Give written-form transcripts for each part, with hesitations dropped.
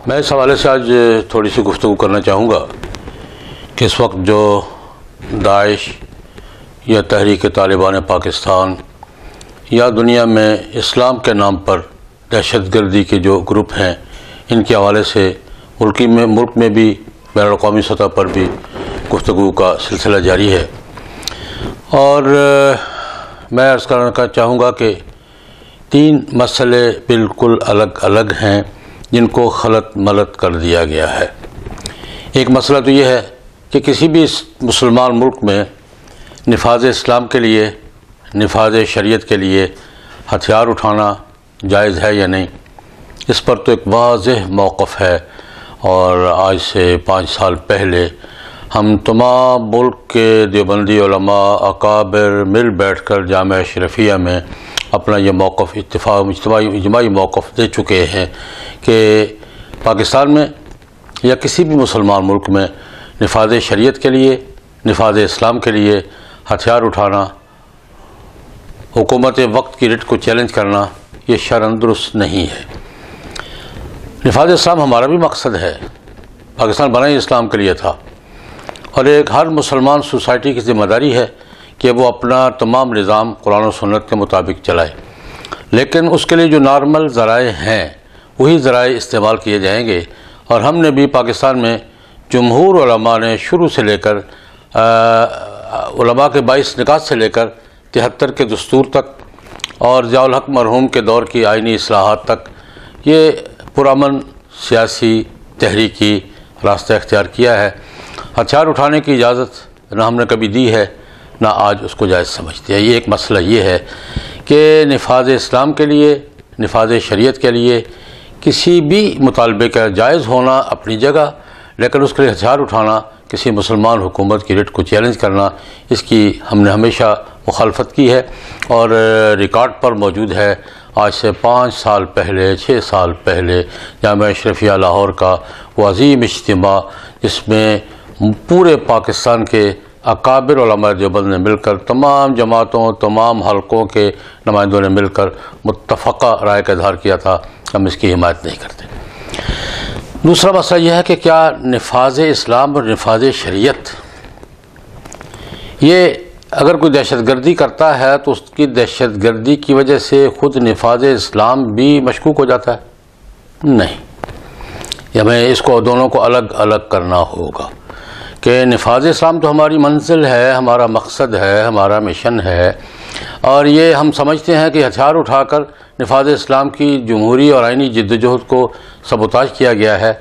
میں اس حوالے سے آج تھوڑی سی گفتگو کرنا چاہوں گا کہ اس وقت جو داعش یا تحریک طالبان پاکستان یا دنیا میں اسلام کے نام پر دہشت گردی کے جو گروپ ہیں، ان کے حوالے سے ملک میں بھی بین الاقوامی سطح پر بھی گفتگو کا سلسلہ جاری ہے۔ اور میں عرض کرنا چاہوں گا کہ 3 مسئلے بالکل الگ الگ ہیں جن کو خلط ملط کر دیا گیا ہے۔ ایک مسئلہ تو یہ ہے کہ کسی بھی مسلمان ملک میں نفاذ اسلام کے لیے، نفاذ شریعت کے لیے ہتھیار اٹھانا جائز ہے یا نہیں، اس پر تو ایک واضح موقف ہے۔ اور آج سے 5 سال پہلے ہم تمام ملک کے دیوبندی علماء اکابر مل بیٹھ کر جامعہ اشرفیہ میں اپنا یہ موقف اجتماعی موقف دے چکے ہیں کہ پاکستان میں یا کسی بھی مسلمان ملک میں نفاذ شریعت کے لیے، نفاذ اسلام کے لیے ہتھیار اٹھانا، حکومت وقت کی رٹ کو چیلنج کرنا، یہ شرعاً درست نہیں ہے۔ نفاذ اسلام ہمارا بھی مقصد ہے، پاکستان بنا ہی اسلام کے لیے تھا، اور ایک ہر مسلمان سوسائٹی کی ذمہ داری ہے کہ وہ اپنا تمام نظام قرآن و سنت کے مطابق چلائے، لیکن اس کے لیے جو نارمل ذرائع ہیں وہی ذرائع استعمال کیے جائیں گے۔ اور ہم نے بھی پاکستان میں جمہور علماء نے شروع سے لے کر علماء کے 22 نکات سے لے کر 73 کے دستور تک اور ضیاء الحق مرحوم کے دور کی آئینی اصلاحات تک یہ پرامن سیاسی تحریکی راستہ اختیار کیا ہے۔ ہتھیار اٹھانے کی اجازت نہ ہم نے کبھی دی ہے، نہ آج اس کو جائز سمجھتے ہیں۔ یہ ایک مسئلہ یہ ہے کہ نفاذ اسلام کے لیے، نفاذ شریعت کے لیے کسی بھی مطالبے کا جائز ہونا اپنی جگہ، لیکن اس کے لیے ہتھیار اٹھانا، کسی مسلمان حکومت کی رٹ کو چیلنج کرنا، اس کی ہم نے ہمیشہ مخالفت کی ہے۔ اور ریکارڈ پر موجود ہے، آج سے 5 سال پہلے، 6 سال پہلے جامعہ اشرفیہ لاہور کا وہ عظیم اجتماع جس میں پورے پاکستان کے اکابر علماء دیوبند نے مل کر، تمام جماعتوں، تمام حلقوں کے نمائندوں نے مل کر متفقہ رائے کا اظہار کیا تھا، ہم اس کی حمایت نہیں کرتے۔ دوسرا مسئلہ یہ ہے کہ کیا نفاذ اسلام اور نفاذ شریعت، یہ اگر کوئی دہشت گردی کرتا ہے تو اس کی دہشت گردی کی وجہ سے خود نفاذ اسلام بھی مشکوک ہو جاتا ہے؟ نہیں، ہمیں اس کو دونوں کو الگ الگ کرنا ہوگا کہ نفاذ اسلام تو ہماری منزل ہے، ہمارا مقصد ہے، ہمارا مشن ہے، اور یہ ہم سمجھتے ہیں کہ ہتھیار اٹھا کر نفاذ اسلام کی جمہوری اور آئینی جدوجہد کو سبوتاژ کیا گیا ہے۔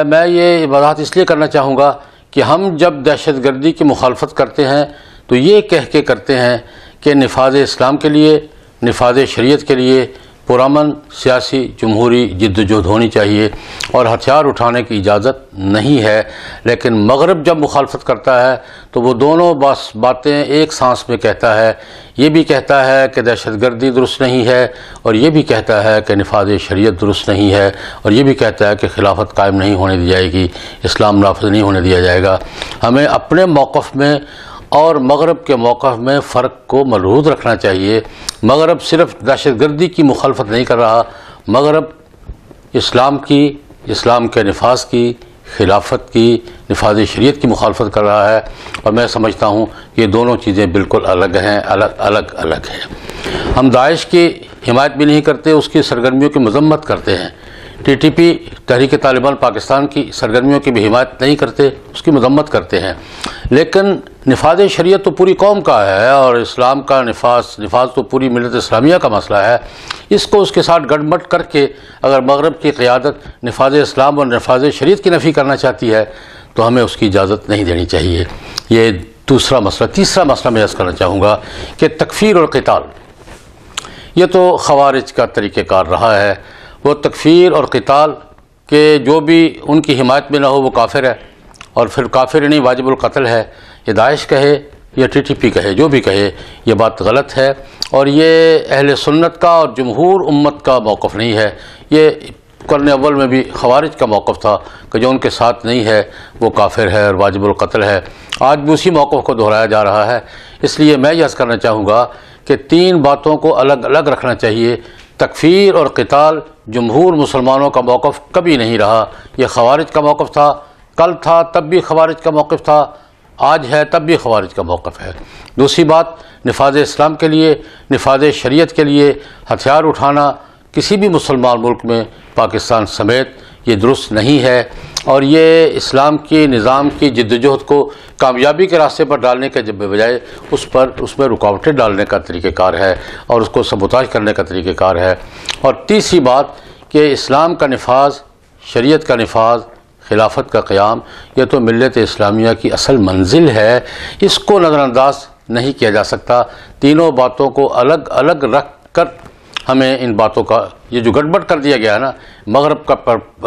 میں یہ وضاحت اس لیے کرنا چاہوں گا کہ ہم جب دہشت گردی کی مخالفت کرتے ہیں تو یہ کہہ کے کرتے ہیں کہ نفاذ اسلام کے لیے، نفاذ شریعت کے لیے پرامن سیاسی جمہوری جدوجہد ہونی چاہیے اور ہتھیار اٹھانے کی اجازت نہیں ہے، لیکن مغرب جب مخالفت کرتا ہے تو وہ دونوں باتیں ایک سانس میں کہتا ہے، یہ بھی کہتا ہے کہ دہشت گردی درست نہیں ہے، اور یہ بھی کہتا ہے کہ نفاذ شریعت درست نہیں ہے، اور یہ بھی کہتا ہے کہ خلافت قائم نہیں ہونے دی جائے گی، اسلام نافذ نہیں ہونے دیا جائے گا۔ ہمیں اپنے موقف میں اور مغرب کے موقف میں فرق کو ملحوظ رکھنا چاہیے۔ مغرب صرف دہشت گردی کی مخالفت نہیں کر رہا، مغرب اسلام کی، اسلام کے نفاذ کی، خلافت کی، نفاذ شریعت کی مخالفت کر رہا ہے، اور میں سمجھتا ہوں کہ یہ دونوں چیزیں بالکل الگ ہیں، الگ ہیں۔ ہم داعش کی حمایت بھی نہیں کرتے، اس کی سرگرمیوں کی مذمت کرتے ہیں۔ ٹی ٹی پی تحریک طالبان پاکستان کی سرگرمیوں کی بھی حمایت نہیں کرتے، اس کی مذمت کرتے ہیں، لیکن نفاذ شریعت تو پوری قوم کا ہے، اور اسلام کا نفاذ تو پوری ملت اسلامیہ کا مسئلہ ہے۔ اس کو اس کے ساتھ گڑبڑ کر کے اگر مغرب کی قیادت نفاذ اسلام اور نفاذ شریعت کی نفی کرنا چاہتی ہے تو ہمیں اس کی اجازت نہیں دینی چاہیے۔ یہ دوسرا مسئلہ۔ تیسرا مسئلہ میں عرض کرنا چاہوں گا کہ تکفیر اور قتال، یہ تو خوارج کا طریقہ کار رہا ہے۔ وہ تکفیر اور قتال کہ جو بھی ان کی حمایت میں نہ ہو وہ کافر ہے، اور پھر کافر نہیں واجب القتل ہے، یہ داعش کہے یا ٹی ٹی پی کہے، جو بھی کہے، یہ بات غلط ہے، اور یہ اہل سنت کا اور جمہور امت کا موقف نہیں ہے۔ یہ قرن اول میں بھی خوارج کا موقف تھا کہ جو ان کے ساتھ نہیں ہے وہ کافر ہے اور واجب القتل ہے۔ آج بھی اسی موقف کو دہرایا جا رہا ہے۔ اس لیے میں یہ عرض کرنا چاہوں گا کہ 3 باتوں کو الگ الگ رکھنا چاہیے تکفیر اور قتال جمہور مسلمانوں کا موقف کبھی نہیں رہا. یہ خوارج کا موقف تھا، کل تھا تب بھی خوارج کا موقف تھا، آج ہے تب بھی خوارج کا موقف ہے. دوسری بات، نفاذ اسلام کے لیے، نفاذ شریعت کے لیے ہتھیار اٹھانا کسی بھی مسلمان ملک میں پاکستان سمیت یہ درست نہیں ہے، اور یہ اسلام کی نظام کی جدوجہد کو کامیابی کے راستے پر ڈالنے کے بجائے اس میں رکاوٹیں ڈالنے کا طریقہ کار ہے اور اس کو سبوتاژ کرنے کا طریقہ کار ہے. اور تیسری بات کہ اسلام کا نفاذ، شریعت کا نفاذ، خلافت کا قیام، یہ تو ملت اسلامیہ کی اصل منزل ہے، اس کو نظر انداز نہیں کیا جا سکتا. تینوں باتوں کو الگ الگ رکھ کر ہمیں ان باتوں کا یہ جو گڑبڑ کر دیا گیا ہے نا، مغرب کا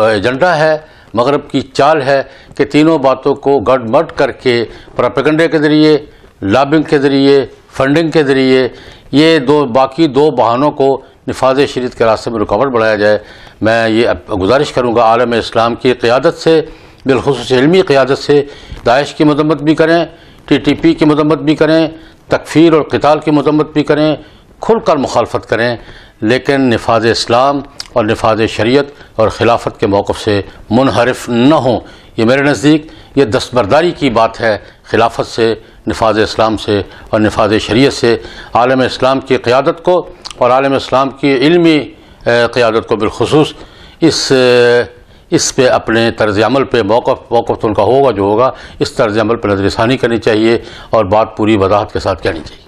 ایجنڈا ہے، مغرب کی چال ہے کہ تینوں باتوں کو گڑ مڈ کر کے پروپیگنڈے کے ذریعے، لابنگ کے ذریعے، فنڈنگ کے ذریعے یہ باقی دو بہانوں کو نفاذ شریعت کے راستے میں رکاوٹ بڑھایا جائے. میں یہ گزارش کروں گا عالم اسلام کی قیادت سے، بالخصوص علمی قیادت سے، داعش کی مذمت بھی کریں، TTP کی مذمت بھی کریں، تکفیر اور قتال کی مذمت بھی کریں، کھل کر مخالفت کریں، لیکن نفاذ اسلام اور نفاذ شریعت اور خلافت کے موقف سے منحرف نہ ہوں. یہ میرے نزدیک یہ دستبرداری کی بات ہے خلافت سے، نفاذ اسلام سے اور نفاذ شریعت سے. عالم اسلام کی قیادت کو اور عالم اسلام کی علمی قیادت کو بالخصوص اس پہ اپنے طرز عمل پہ موقف تو ان کا ہوگا جو ہوگا، اس طرز عمل پہ نظر ثانی کرنی چاہیے اور بات پوری وضاحت کے ساتھ کہنی چاہیے.